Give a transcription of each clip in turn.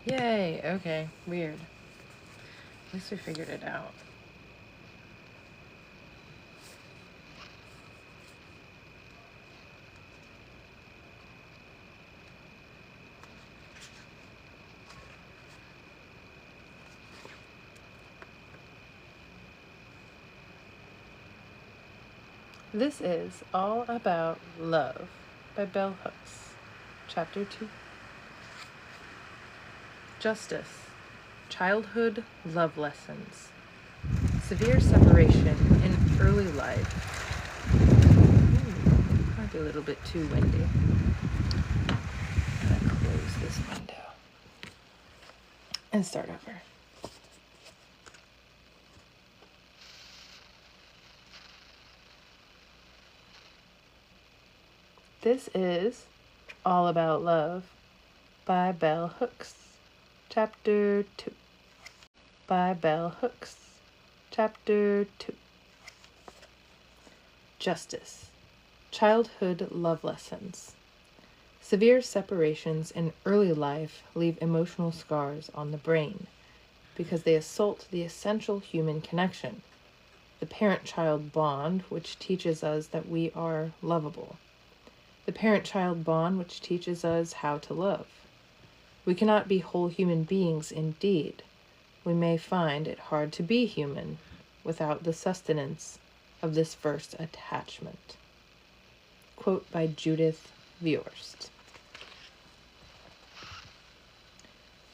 Yay, okay, weird. At least we figured it out. This is All About Love by Bell Hooks, Chapter 2. Justice. Childhood Love Lessons. Severe separation in early life. Might be a little bit too windy. I'm gonna close this window and start over. This is All About Love by Bell Hooks, Chapter 2. By Bell Hooks, Chapter 2. Justice. Childhood Love Lessons. Severe separations in early life leave emotional scars on the brain because they assault the essential human connection, the parent-child bond which teaches us that we are lovable, the parent-child bond which teaches us how to love. We cannot be whole human beings indeed. We may find it hard to be human without the sustenance of this first attachment. Quote by Judith Viorst.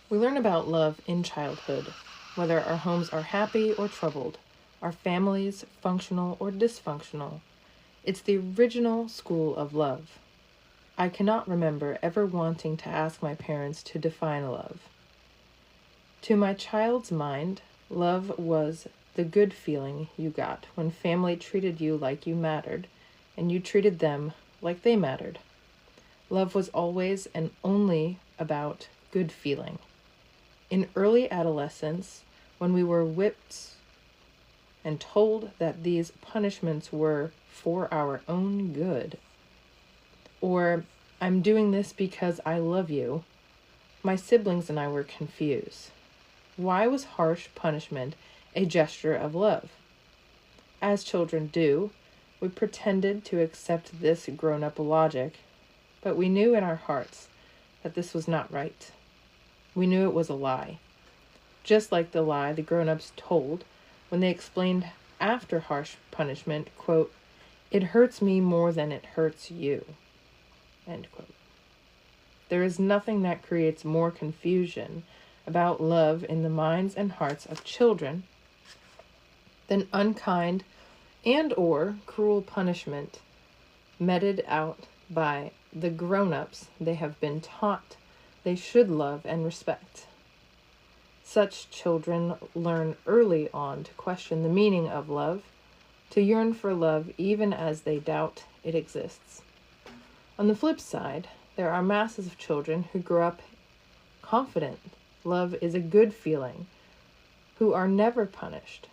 We learn about love in childhood, whether our homes are happy or troubled, our families functional or dysfunctional. It's the original school of love. I cannot remember ever wanting to ask my parents to define love. To my child's mind, love was the good feeling you got when family treated you like you mattered, and you treated them like they mattered. Love was always and only about good feeling. In early adolescence, when we were whipped and told that these punishments were for our own good, or I'm doing this because I love you, my siblings and I were confused. Why was harsh punishment a gesture of love? As children do, we pretended to accept this grown-up logic, but we knew in our hearts that this was not right. We knew it was a lie, just like the lie the grown-ups told when they explained after harsh punishment, quote, "It hurts me more than it hurts you," end quote. There is nothing that creates more confusion about love in the minds and hearts of children than unkind and or cruel punishment meted out by the grown-ups they have been taught they should love and respect. Such children learn early on to question the meaning of love, to yearn for love even as they doubt it exists. On the flip side, there are masses of children who grow up confident love is a good feeling, who are never punished,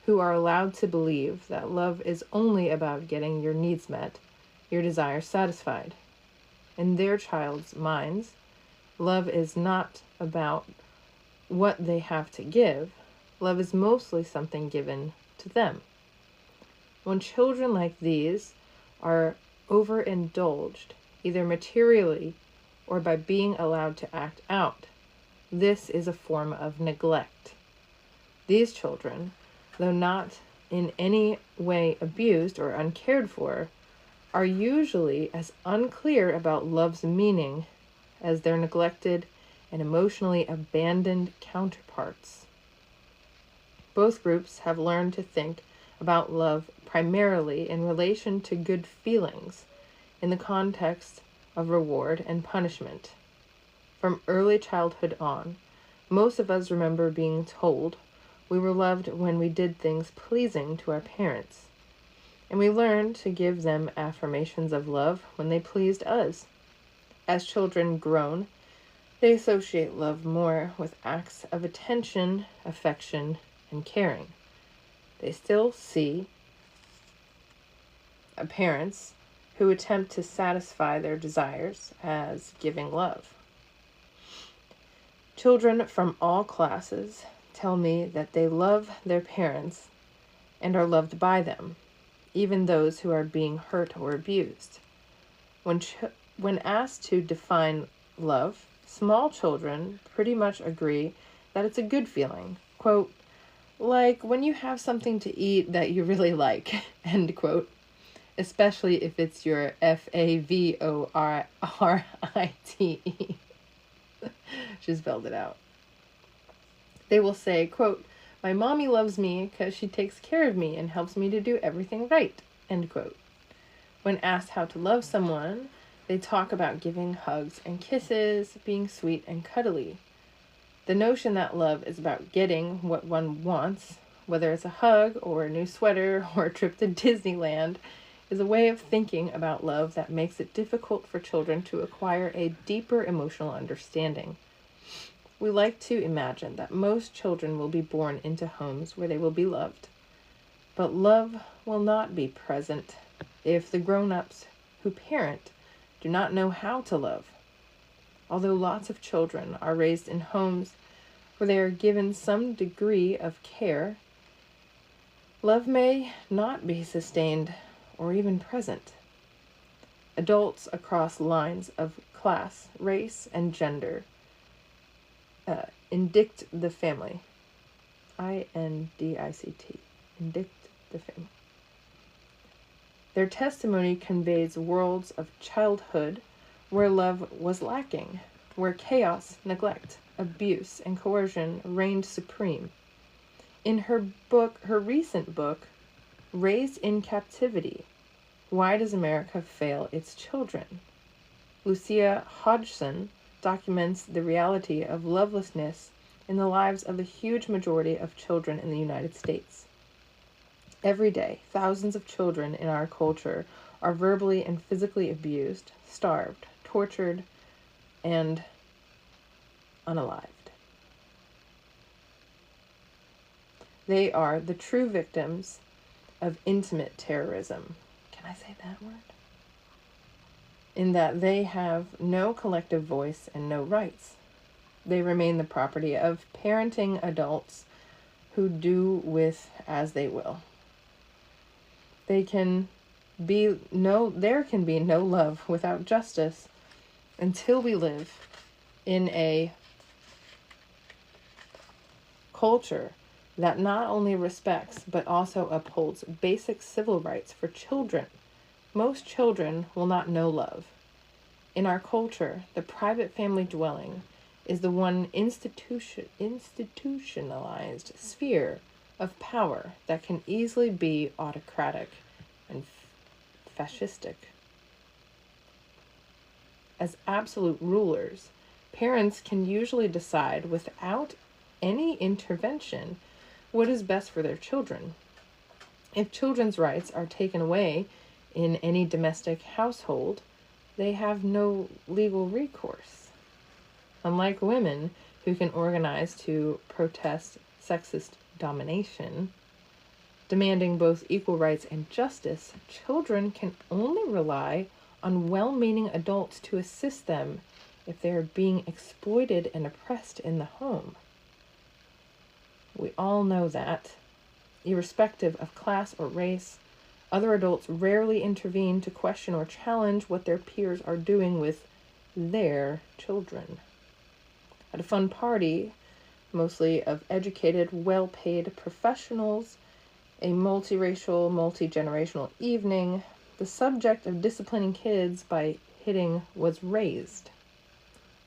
who are allowed to believe that love is only about getting your needs met, your desires satisfied. In their child's minds, love is not about what they have to give. Love is mostly something given to them. When children like these are overindulged, either materially or by being allowed to act out, this is a form of neglect. These children, though not in any way abused or uncared for, are usually as unclear about love's meaning as their neglected and emotionally abandoned counterparts. Both groups have learned to think about love primarily in relation to good feelings, in the context of reward and punishment. From early childhood on, most of us remember being told we were loved when we did things pleasing to our parents, and we learned to give them affirmations of love when they pleased us. As children grown, they associate love more with acts of attention, affection, and caring. They still see parents who attempt to satisfy their desires as giving love. Children from all classes tell me that they love their parents and are loved by them, even those who are being hurt or abused. When asked to define love, small children pretty much agree that it's a good feeling. Quote, like when you have something to eat that you really like, end quote, especially if it's your favorite. She spelled it out. They will say, quote, my mommy loves me because she takes care of me and helps me to do everything right, end quote. When asked how to love someone, they talk about giving hugs and kisses, being sweet and cuddly. The notion that love is about getting what one wants, whether it's a hug or a new sweater or a trip to Disneyland, is a way of thinking about love that makes it difficult for children to acquire a deeper emotional understanding. We like to imagine that most children will be born into homes where they will be loved, but love will not be present if the grown-ups who parent do not know how to love. Although lots of children are raised in homes where they are given some degree of care, love may not be sustained or even present. Adults across lines of class, race, and gender indict the family. INDICT. Indict the family. Their testimony conveys worlds of childhood where love was lacking, where chaos, neglect, abuse, and coercion reigned supreme. In her recent book, Raised in Captivity, Why Does America Fail Its Children?, Lucia Hodgson documents the reality of lovelessness in the lives of the huge majority of children in the United States. Every day, thousands of children in our culture are verbally and physically abused, starved, tortured, and unalived. They are the true victims of intimate terrorism. Can I say that word? In that they have no collective voice and no rights. They remain the property of parenting adults who do with as they will. There can be no love without justice until we live in a culture that not only respects but also upholds basic civil rights for children. Most children will not know love. In our culture, the private family dwelling is the one institutionalized sphere of power that can easily be autocratic and fascistic. As absolute rulers, parents can usually decide without any intervention what is best for their children. If children's rights are taken away in any domestic household, they have no legal recourse. Unlike women who can organize to protest sexist domination, demanding both equal rights and justice, children can only rely on well-meaning adults to assist them if they are being exploited and oppressed in the home. We all know that, irrespective of class or race, other adults rarely intervene to question or challenge what their peers are doing with their children. At a fun party, mostly of educated, well-paid professionals, a multiracial, multi-generational evening, the subject of disciplining kids by hitting was raised.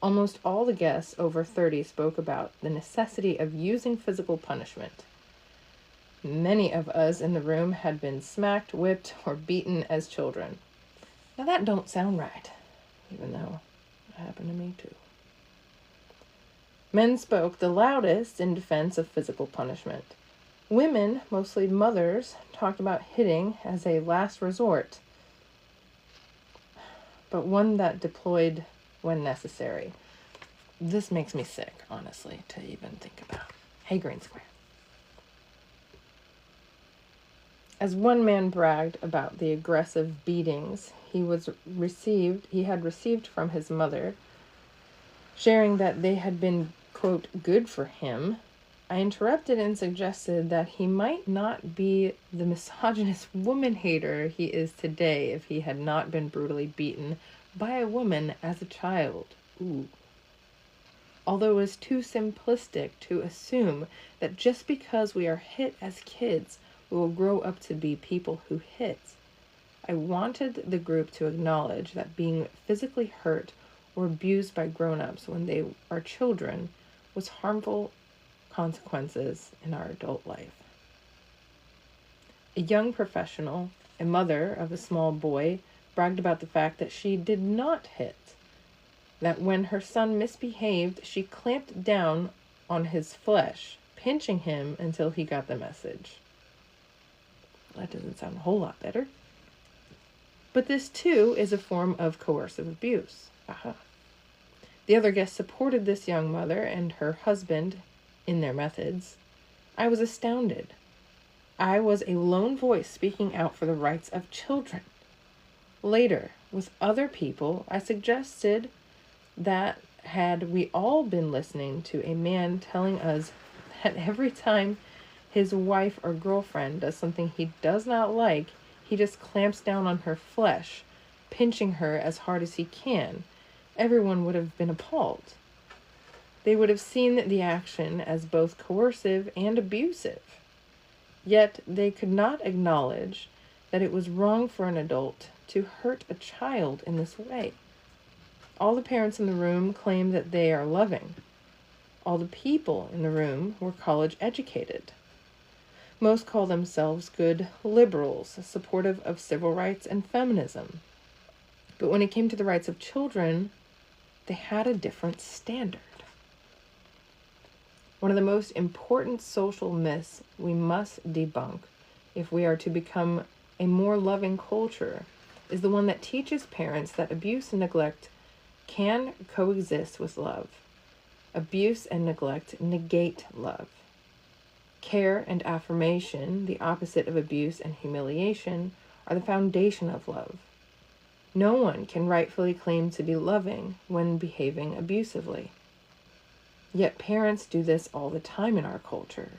Almost all the guests over 30 spoke about the necessity of using physical punishment. Many of us in the room had been smacked, whipped, or beaten as children. Now that don't sound right, even though it happened to me too. Men spoke the loudest in defense of physical punishment. Women, mostly mothers, talked about hitting as a last resort, but one that deployed when necessary. This makes me sick, honestly, to even think about. Hey, Green Square. As one man bragged about the aggressive beatings he had received from his mother, sharing that they had been quote, good for him, I interrupted and suggested that he might not be the misogynist woman hater he is today if he had not been brutally beaten by a woman as a child. Ooh. Although it was too simplistic to assume that just because we are hit as kids, we will grow up to be people who hit. I wanted the group to acknowledge that being physically hurt or abused by grown-ups when they are children was harmful consequences in our adult life. A young professional, a mother of a small boy, bragged about the fact that she did not hit, that when her son misbehaved, she clamped down on his flesh, pinching him until he got the message. That doesn't sound a whole lot better. But this, too, is a form of coercive abuse. Aha. The other guests supported this young mother and her husband in their methods. I was astounded. I was a lone voice speaking out for the rights of children. Later, with other people, I suggested that had we all been listening to a man telling us that every time his wife or girlfriend does something he does not like, he just clamps down on her flesh, pinching her as hard as he can, everyone would have been appalled. They would have seen the action as both coercive and abusive. Yet they could not acknowledge that it was wrong for an adult to hurt a child in this way. All the parents in the room claim that they are loving. All the people in the room were college educated. Most call themselves good liberals, supportive of civil rights and feminism. But when it came to the rights of children, they had a different standard. One of the most important social myths we must debunk if we are to become a more loving culture is the one that teaches parents that abuse and neglect can coexist with love. Abuse and neglect negate love. Care and affirmation, the opposite of abuse and humiliation, are the foundation of love. No one can rightfully claim to be loving when behaving abusively. Yet parents do this all the time in our culture.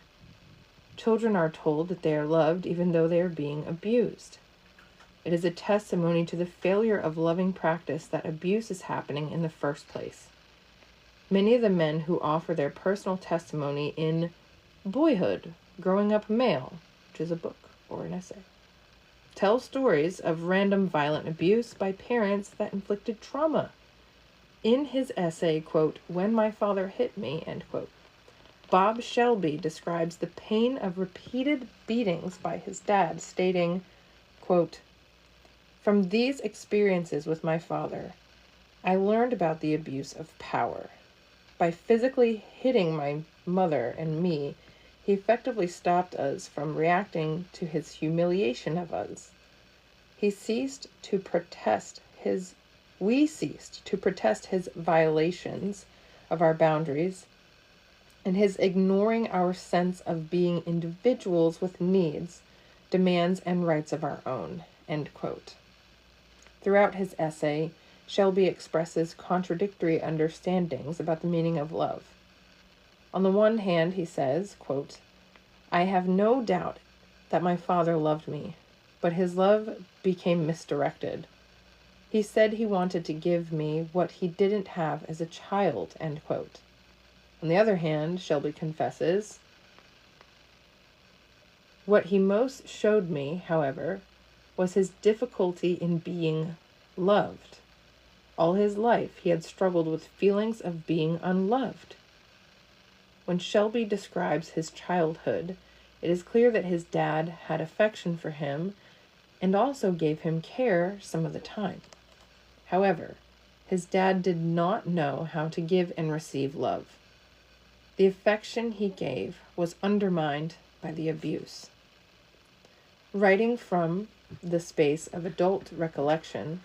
Children are told that they are loved even though they are being abused. It is a testimony to the failure of loving practice that abuse is happening in the first place. Many of the men who offer their personal testimony in Boyhood, Growing Up Male, which is a book or an essay, tell stories of random violent abuse by parents that inflicted trauma. In his essay, quote, "When My Father Hit Me," end quote, Bob Shelby describes the pain of repeated beatings by his dad, stating, quote, "From these experiences with my father, I learned about the abuse of power. By physically hitting my mother and me, he effectively stopped us from reacting to his humiliation of us. We ceased to protest his violations of our boundaries and his ignoring our sense of being individuals with needs, demands, and rights of our own," end quote. Throughout his essay, Shelby expresses contradictory understandings about the meaning of love. On the one hand, he says, quote, "I have no doubt that my father loved me, but his love became misdirected. He said he wanted to give me what he didn't have as a child," end quote. On the other hand, Shelby confesses, "What he most showed me, however, was his difficulty in being loved. All his life, he had struggled with feelings of being unloved." When Shelby describes his childhood, it is clear that his dad had affection for him and also gave him care some of the time. However, his dad did not know how to give and receive love. The affection he gave was undermined by the abuse. Writing from the space of adult recollection,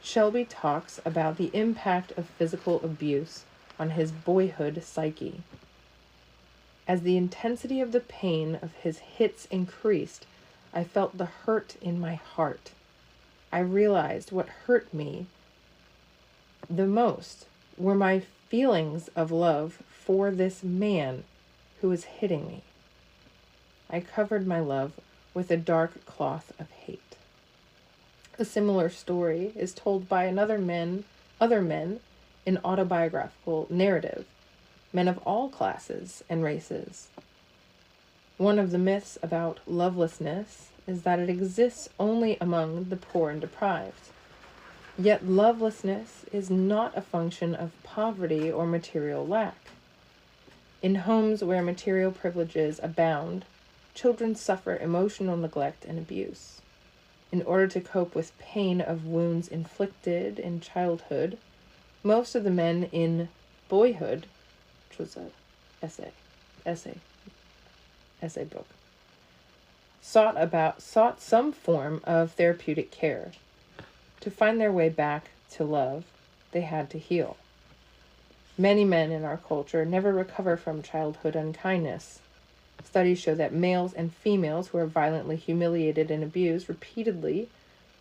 Shelby talks about the impact of physical abuse on his boyhood psyche. As the intensity of the pain of his hits increased, I felt the hurt in my heart. I realized what hurt me the most were my feelings of love for this man who was hitting me. I covered my love with a dark cloth of hate. A similar story is told by other men in autobiographical narrative, men of all classes and races. One of the myths about lovelessness is that it exists only among the poor and deprived. Yet lovelessness is not a function of poverty or material lack. In homes where material privileges abound, children suffer emotional neglect and abuse. In order to cope with pain of wounds inflicted in childhood, most of the men in Boyhood, which was an essay book, sought some form of therapeutic care. To find their way back to love, they had to heal. Many men in our culture never recover from childhood unkindness. Studies show that males and females who are violently humiliated and abused repeatedly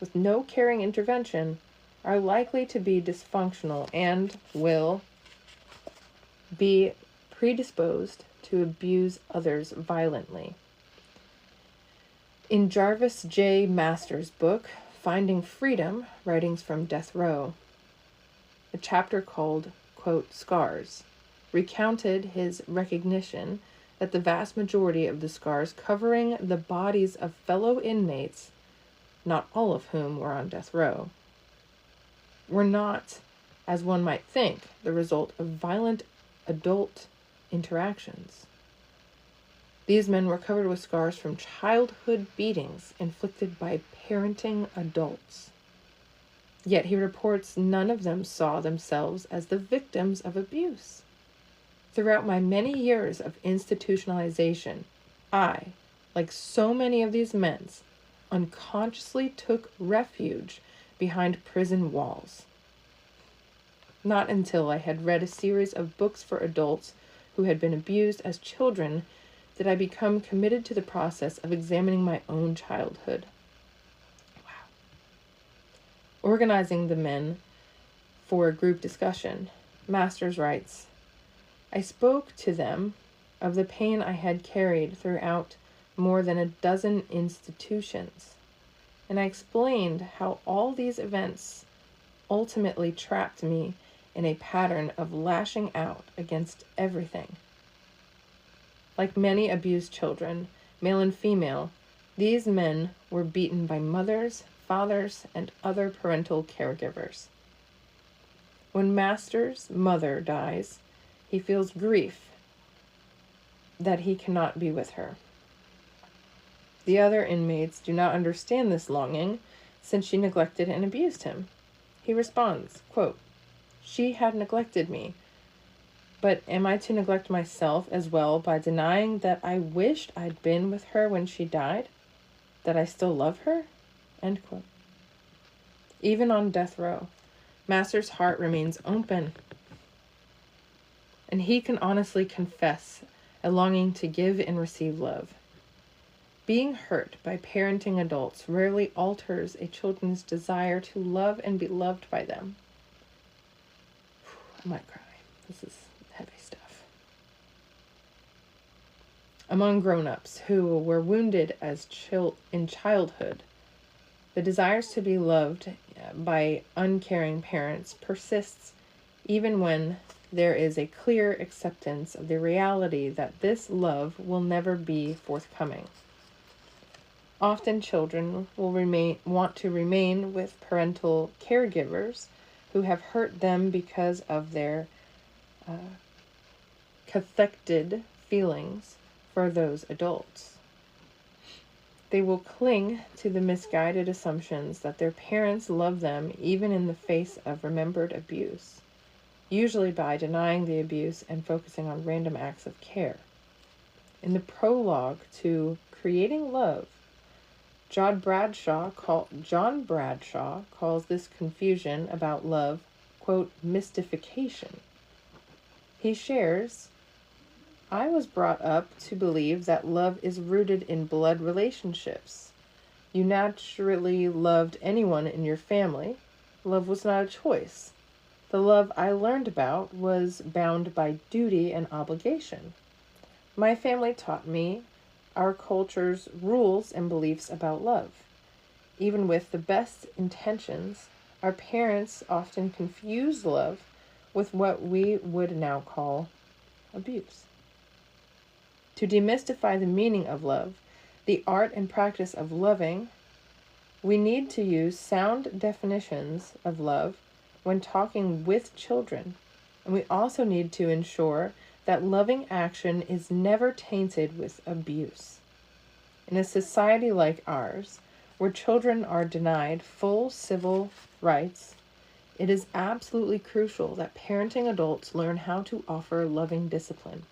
with no caring intervention are likely to be dysfunctional and will be predisposed to abuse others violently. In Jarvis J. Masters' book, Finding Freedom, Writings from Death Row, a chapter called, quote, Scars, recounted his recognition that the vast majority of the scars covering the bodies of fellow inmates, not all of whom were on death row, were not, as one might think, the result of violent adult interactions. These men were covered with scars from childhood beatings inflicted by parenting adults. Yet he reports none of them saw themselves as the victims of abuse. Throughout my many years of institutionalization, I, like so many of these men, unconsciously took refuge behind prison walls. Not until I had read a series of books for adults who had been abused as children did I become committed to the process of examining my own childhood. Wow. Organizing the men for a group discussion, Masters writes, I spoke to them of the pain I had carried throughout more than a dozen institutions, and I explained how all these events ultimately trapped me in a pattern of lashing out against everything. Like many abused children, male and female, these men were beaten by mothers, fathers, and other parental caregivers. When Master's mother dies, he feels grief that he cannot be with her. The other inmates do not understand this longing, since she neglected and abused him. He responds, quote, She had neglected me, but am I to neglect myself as well by denying that I wished I'd been with her when she died? That I still love her? End quote. Even on death row, Master's heart remains open, and he can honestly confess a longing to give and receive love. Being hurt by parenting adults rarely alters a children's desire to love and be loved by them. I might cry. This is heavy stuff. Among grown-ups who were wounded as in childhood, the desires to be loved by uncaring parents persists even when there is a clear acceptance of the reality that this love will never be forthcoming. Often children will want to remain with parental caregivers who have hurt them because of their cathected feelings for those adults. They will cling to the misguided assumptions that their parents love them even in the face of remembered abuse, usually by denying the abuse and focusing on random acts of care. In the prologue to Creating Love, John Bradshaw calls this confusion about love, quote, mystification. He shares, I was brought up to believe that love is rooted in blood relationships. You naturally loved anyone in your family. Love was not a choice. The love I learned about was bound by duty and obligation. My family taught me our culture's rules and beliefs about love. Even with the best intentions, our parents often confuse love with what we would now call abuse. To demystify the meaning of love, the art and practice of loving, we need to use sound definitions of love when talking with children, and we also need to ensure that loving action is never tainted with abuse. In a society like ours, where children are denied full civil rights, it is absolutely crucial that parenting adults learn how to offer loving discipline.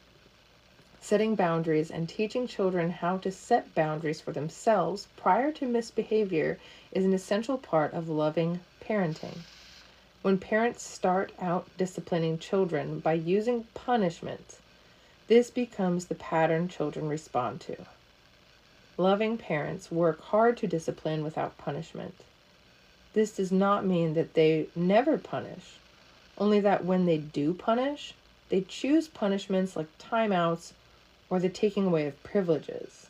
Setting boundaries and teaching children how to set boundaries for themselves prior to misbehavior is an essential part of loving parenting. When parents start out disciplining children by using punishment, this becomes the pattern children respond to. Loving parents work hard to discipline without punishment. This does not mean that they never punish, only that when they do punish, they choose punishments like timeouts or the taking away of privileges.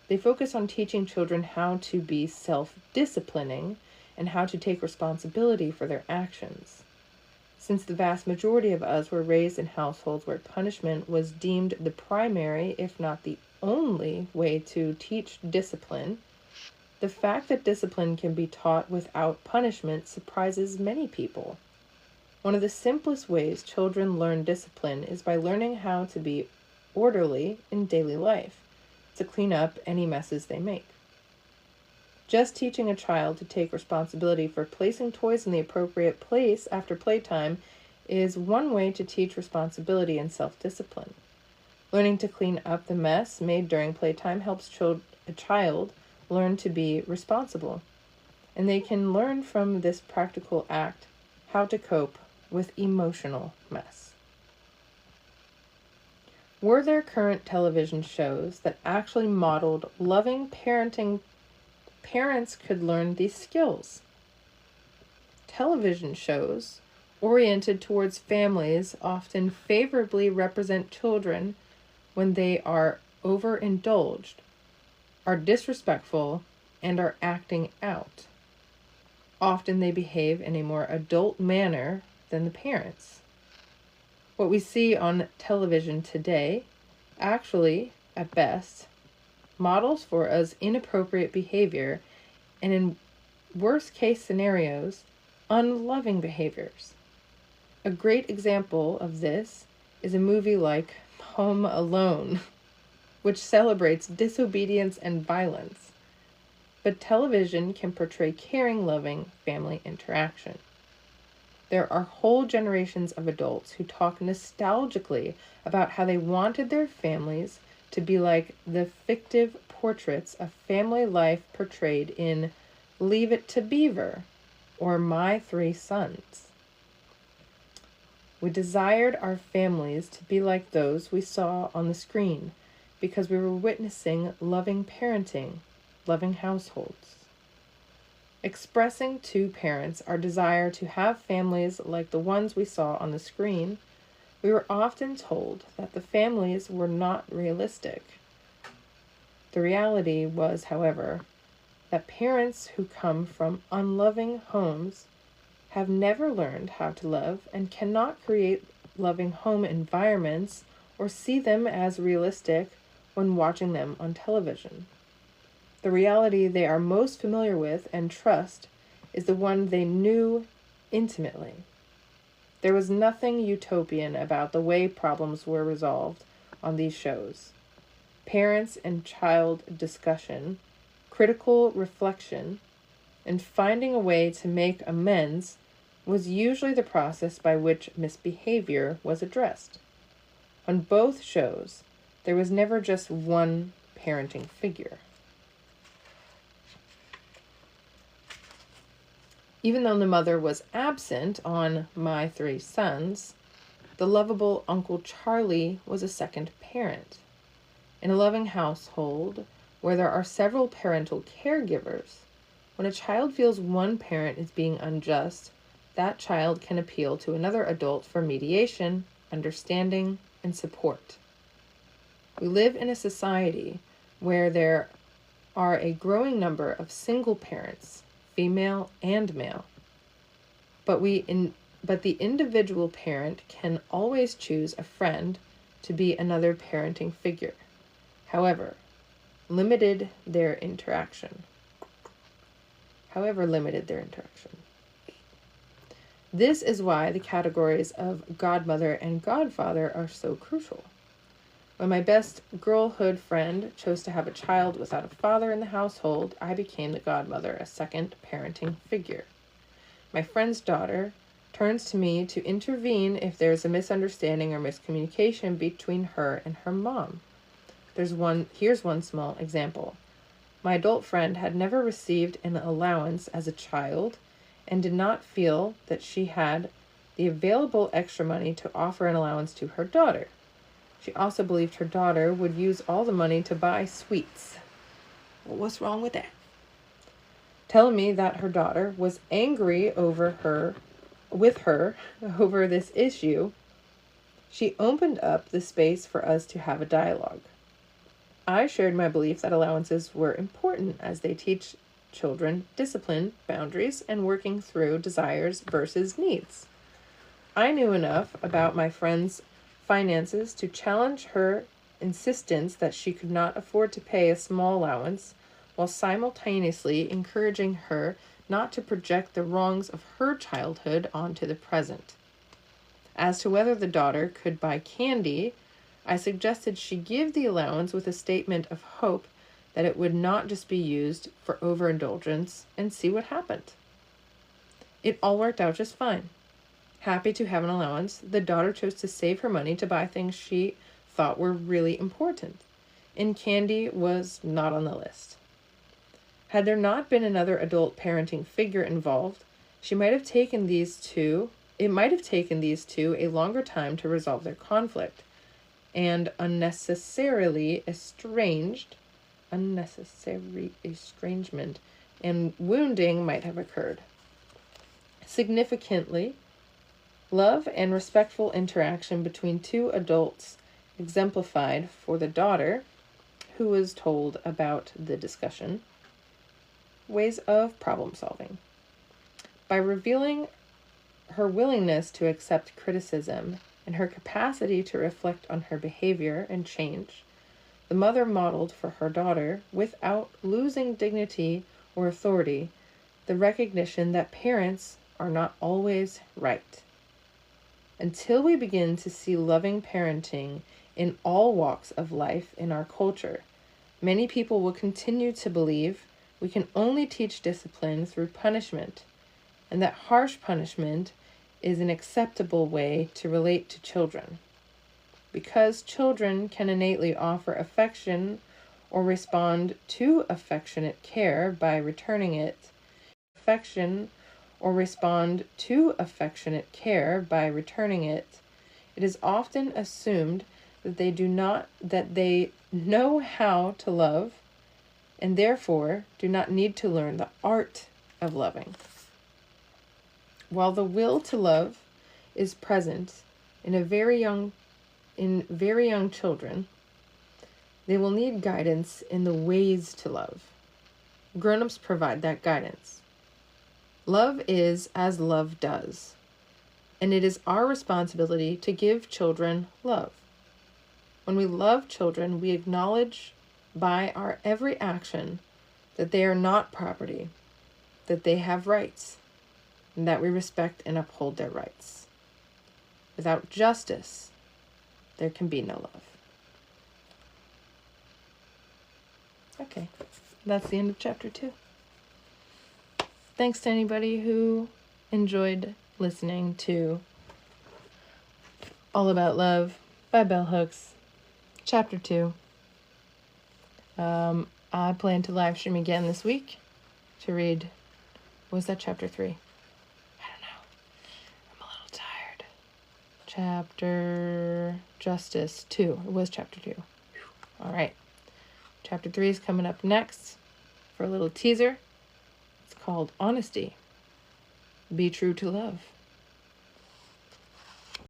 They focus on teaching children how to be self-disciplining and how to take responsibility for their actions. Since the vast majority of us were raised in households where punishment was deemed the primary, if not the only, way to teach discipline, the fact that discipline can be taught without punishment surprises many people. One of the simplest ways children learn discipline is by learning how to be orderly in daily life, to clean up any messes they make. Just teaching a child to take responsibility for placing toys in the appropriate place after playtime is one way to teach responsibility and self-discipline. Learning to clean up the mess made during playtime helps a child learn to be responsible, and they can learn from this practical act how to cope with emotional mess. Were there current television shows that actually modeled loving parenting, parents could learn these skills. Television shows oriented towards families often favorably represent children when they are overindulged, are disrespectful, and are acting out. Often they behave in a more adult manner than the parents. What we see on television today actually, at best, models for us inappropriate behavior and, in worst case scenarios, unloving behaviors. A great example of this is a movie like Home Alone, which celebrates disobedience and violence. But television can portray caring, loving family interaction. There are whole generations of adults who talk nostalgically about how they wanted their families to be like the fictive portraits of family life portrayed in Leave It to Beaver or My Three Sons. We desired our families to be like those we saw on the screen because we were witnessing loving parenting, loving households. Expressing to parents our desire to have families like the ones we saw on the screen, we were often told that the families were not realistic. The reality was, however, that parents who come from unloving homes have never learned how to love and cannot create loving home environments or see them as realistic when watching them on television. The reality they are most familiar with and trust is the one they knew intimately. There was nothing utopian about the way problems were resolved on these shows. Parents and child discussion, critical reflection, and finding a way to make amends was usually the process by which misbehavior was addressed. On both shows, there was never just one parenting figure. Even though the mother was absent on My Three Sons, the lovable Uncle Charlie was a second parent. In a loving household where there are several parental caregivers, when a child feels one parent is being unjust, that child can appeal to another adult for mediation, understanding, and support. We live in a society where there are a growing number of single parents, female and male. But the individual parent can always choose a friend to be another parenting figure. However, limited their interaction. This is why the categories of godmother and godfather are so crucial. When my best girlhood friend chose to have a child without a father in the household, I became the godmother, a second parenting figure. My friend's daughter turns to me to intervene if there's a misunderstanding or miscommunication between her and her mom. Here's one small example. My adult friend had never received an allowance as a child and did not feel that she had the available extra money to offer an allowance to her daughter. She also believed her daughter would use all the money to buy sweets. Well, what's wrong with that? Telling me that her daughter was angry with her over this issue, she opened up the space for us to have a dialogue. I shared my belief that allowances were important as they teach children discipline, boundaries, and working through desires versus needs. I knew enough about my friend's finances to challenge her insistence that she could not afford to pay a small allowance, while simultaneously encouraging her not to project the wrongs of her childhood onto the present. As to whether the daughter could buy candy, I suggested she give the allowance with a statement of hope that it would not just be used for overindulgence, and see what happened. It all worked out just fine. Happy to have an allowance, the daughter chose to save her money to buy things she thought were really important, and candy was not on the list. Had there not been another adult parenting figure involved, it might have taken these two a longer time to resolve their conflict, and unnecessary estrangement and wounding might have occurred. Significantly, love and respectful interaction between two adults exemplified for the daughter, who was told about the discussion, ways of problem solving. By revealing her willingness to accept criticism and her capacity to reflect on her behavior and change, the mother modeled for her daughter, without losing dignity or authority, the recognition that parents are not always right. Until we begin to see loving parenting in all walks of life in our culture, many people will continue to believe we can only teach discipline through punishment, and that harsh punishment is an acceptable way to relate to children. Because children can innately offer affection or respond to affectionate care by returning it, it is often assumed that they know how to love and therefore do not need to learn the art of loving. While the will to love is present in very young children, they will need guidance in the ways to love. Grown-ups provide that guidance. Love is as love does, and it is our responsibility to give children love. When we love children, we acknowledge by our every action that they are not property, that they have rights, and that we respect and uphold their rights. Without justice, there can be no love. Okay, that's the end of chapter 2. Thanks to anybody who enjoyed listening to All About Love by Bell Hooks, chapter 2. I plan to live stream again this week to read, was that chapter 3? I don't know. I'm a little tired. Chapter Justice 2. It was chapter 2. All right. Chapter 3 is coming up next for a little teaser. It's called Honesty. Be true to love.